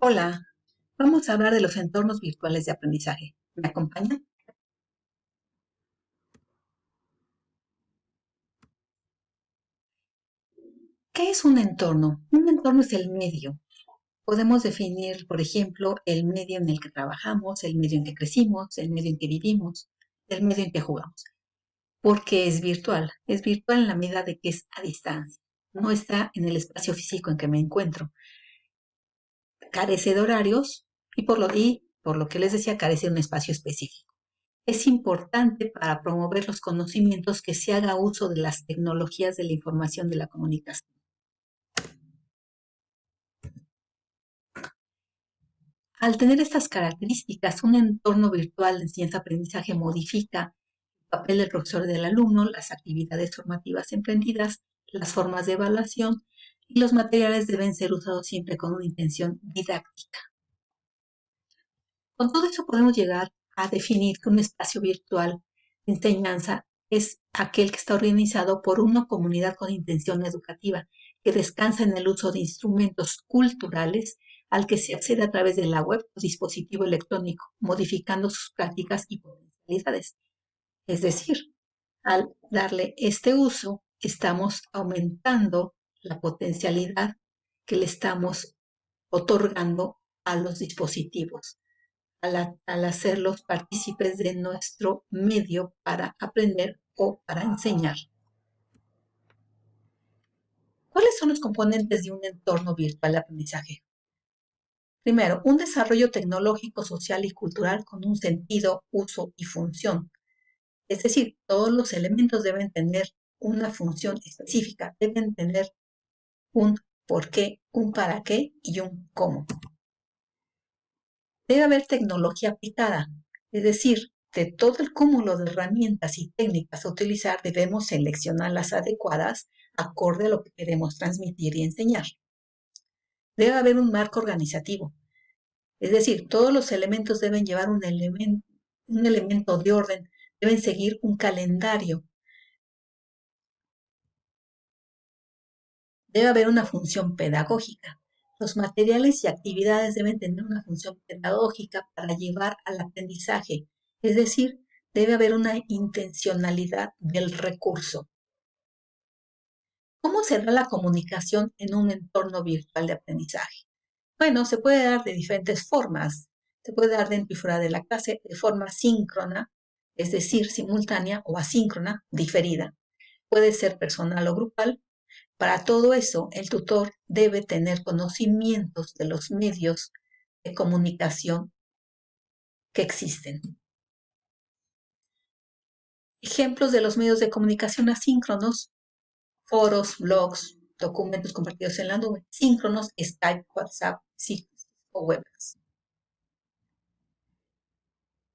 Hola, vamos a hablar de los entornos virtuales de aprendizaje. ¿Me acompaña? ¿Qué es un entorno? Un entorno es el medio. Podemos definir, por ejemplo, el medio en el que trabajamos, el medio en que crecimos, el medio en que vivimos, el medio en que jugamos. Porque es virtual. Es virtual en la medida de que es a distancia. No está en el espacio físico en que me encuentro. Carece de horarios y por lo que les decía, carece de un espacio específico. Es importante para promover los conocimientos que se haga uso de las tecnologías de la información de la comunicación. Al tener estas características, un entorno virtual de enseñanza-aprendizaje modifica el papel del profesor y del alumno, las actividades formativas emprendidas, las formas de evaluación y los materiales deben ser usados siempre con una intención didáctica. Con todo eso podemos llegar a definir que un espacio virtual de enseñanza es aquel que está organizado por una comunidad con intención educativa, que descansa en el uso de instrumentos culturales al que se accede a través de la web o dispositivo electrónico, modificando sus prácticas y potencialidades. Es decir, al darle este uso, estamos aumentando la potencialidad que le estamos otorgando a los dispositivos al hacerlos partícipes de nuestro medio para aprender o para enseñar. ¿Cuáles son los componentes de un entorno virtual de aprendizaje? Primero, un desarrollo tecnológico, social y cultural con un sentido, uso y función. Es decir, todos los elementos deben tener una función específica, deben tener un por qué, un para qué y un cómo. Debe haber tecnología aplicada, es decir, de todo el cúmulo de herramientas y técnicas a utilizar, debemos seleccionar las adecuadas acorde a lo que queremos transmitir y enseñar. Debe haber un marco organizativo, es decir, todos los elementos deben llevar un elemento de orden, deben seguir un calendario. Debe haber una función pedagógica. Los materiales y actividades deben tener una función pedagógica para llevar al aprendizaje, es decir, debe haber una intencionalidad del recurso. ¿Cómo se da la comunicación en un entorno virtual de aprendizaje? Bueno, se puede dar de diferentes formas. Se puede dar dentro y fuera de la clase de forma síncrona, es decir, simultánea o asíncrona, diferida. Puede ser personal o grupal. Para todo eso, el tutor debe tener conocimientos de los medios de comunicación que existen. Ejemplos de los medios de comunicación asíncronos: foros, blogs, documentos compartidos en la nube. Síncronos, Skype, WhatsApp, sitios o webs.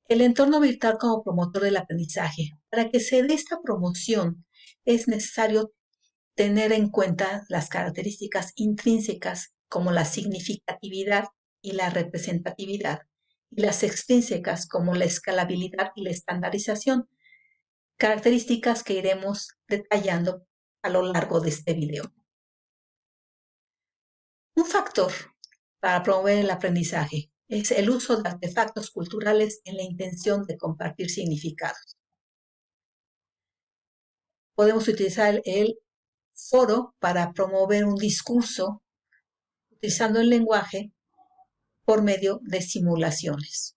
El entorno virtual como promotor del aprendizaje. Para que se dé esta promoción es necesario tener en cuenta las características intrínsecas como la significatividad y la representatividad, y las extrínsecas como la escalabilidad y la estandarización, características que iremos detallando a lo largo de este video. Un factor para promover el aprendizaje es el uso de artefactos culturales en la intención de compartir significados. Podemos utilizar el foro para promover un discurso utilizando el lenguaje por medio de simulaciones.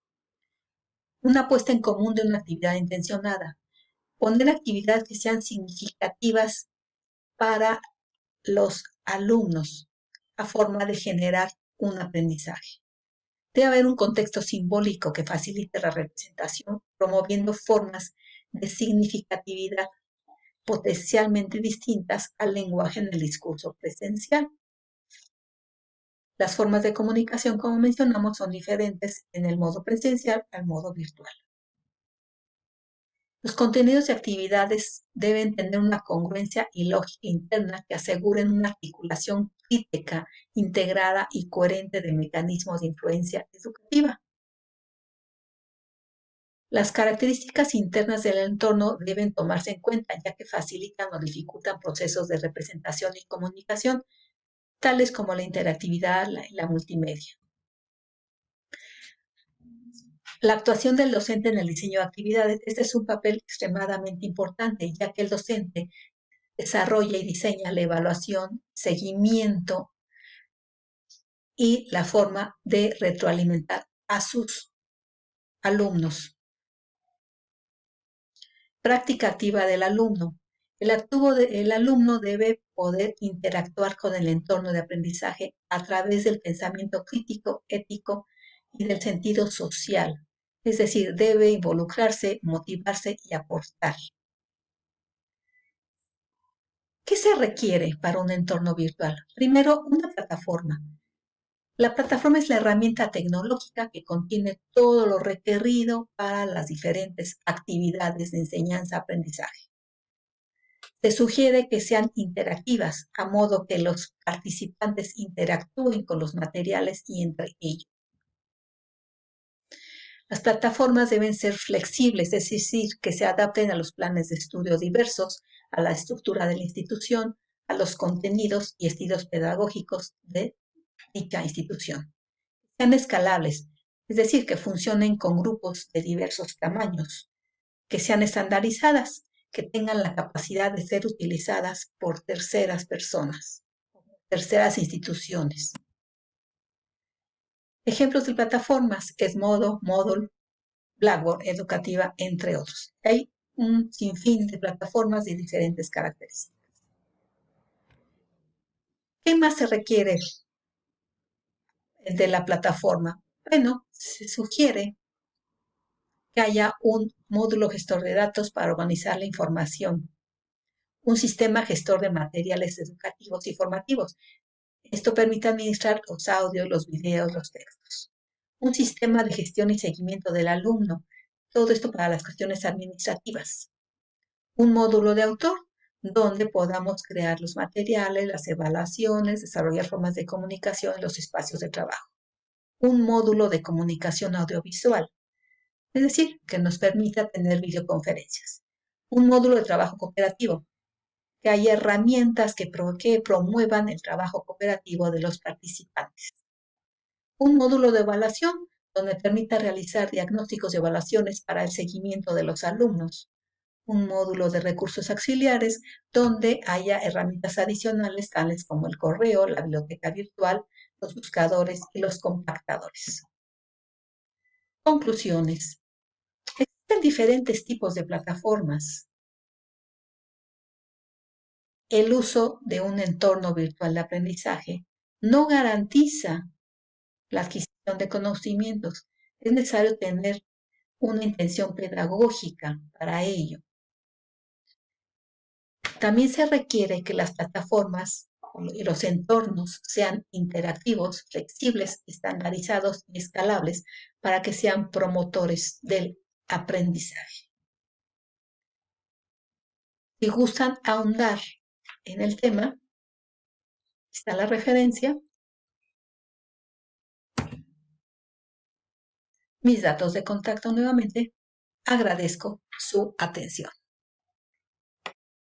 Una puesta en común de una actividad intencionada. Poner actividades que sean significativas para los alumnos a forma de generar un aprendizaje. Debe haber un contexto simbólico que facilite la representación, promoviendo formas de significatividad potencialmente distintas al lenguaje en el discurso presencial. Las formas de comunicación, como mencionamos, son diferentes en el modo presencial al modo virtual. Los contenidos y actividades deben tener una congruencia y lógica interna que aseguren una articulación crítica, integrada y coherente de mecanismos de influencia educativa. Las características internas del entorno deben tomarse en cuenta, ya que facilitan o dificultan procesos de representación y comunicación, tales como la interactividad y la multimedia. La actuación del docente en el diseño de actividades, este es un papel extremadamente importante, ya que el docente desarrolla y diseña la evaluación, seguimiento y la forma de retroalimentar a sus alumnos. Práctica activa del alumno. El alumno debe poder interactuar con el entorno de aprendizaje a través del pensamiento crítico, ético y del sentido social. Es decir, debe involucrarse, motivarse y aportar. ¿Qué se requiere para un entorno virtual? Primero, una plataforma. La plataforma es la herramienta tecnológica que contiene todo lo requerido para las diferentes actividades de enseñanza-aprendizaje. Se sugiere que sean interactivas, a modo que los participantes interactúen con los materiales y entre ellos. Las plataformas deben ser flexibles, es decir, que se adapten a los planes de estudio diversos, a la estructura de la institución, a los contenidos y estilos pedagógicos de dicha institución. Sean escalables, es decir, que funcionen con grupos de diversos tamaños, que sean estandarizadas, que tengan la capacidad de ser utilizadas por terceras personas, terceras instituciones. Ejemplos de plataformas: Edmodo, Moodle, Blackboard, Educativa, entre otros. Hay un sinfín de plataformas de diferentes características. ¿Qué más se requiere de la plataforma? Bueno, se sugiere que haya un módulo gestor de datos para organizar la información, un sistema gestor de materiales educativos y formativos. Esto permite administrar los audios, los videos, los textos. Un sistema de gestión y seguimiento del alumno. Todo esto para las cuestiones administrativas. Un módulo de autor, donde podamos crear los materiales, las evaluaciones, desarrollar formas de comunicación en los espacios de trabajo. Un módulo de comunicación audiovisual, es decir, que nos permita tener videoconferencias. Un módulo de trabajo cooperativo, que haya herramientas que promuevan el trabajo cooperativo de los participantes. Un módulo de evaluación, donde permita realizar diagnósticos y evaluaciones para el seguimiento de los alumnos. Un módulo de recursos auxiliares, donde haya herramientas adicionales tales como el correo, la biblioteca virtual, los buscadores y los compactadores. Conclusiones. Existen diferentes tipos de plataformas. El uso de un entorno virtual de aprendizaje no garantiza la adquisición de conocimientos. Es necesario tener una intención pedagógica para ello. También se requiere que las plataformas y los entornos sean interactivos, flexibles, estandarizados y escalables para que sean promotores del aprendizaje. Si gustan ahondar en el tema, está la referencia, mis datos de contacto nuevamente. Agradezco su atención.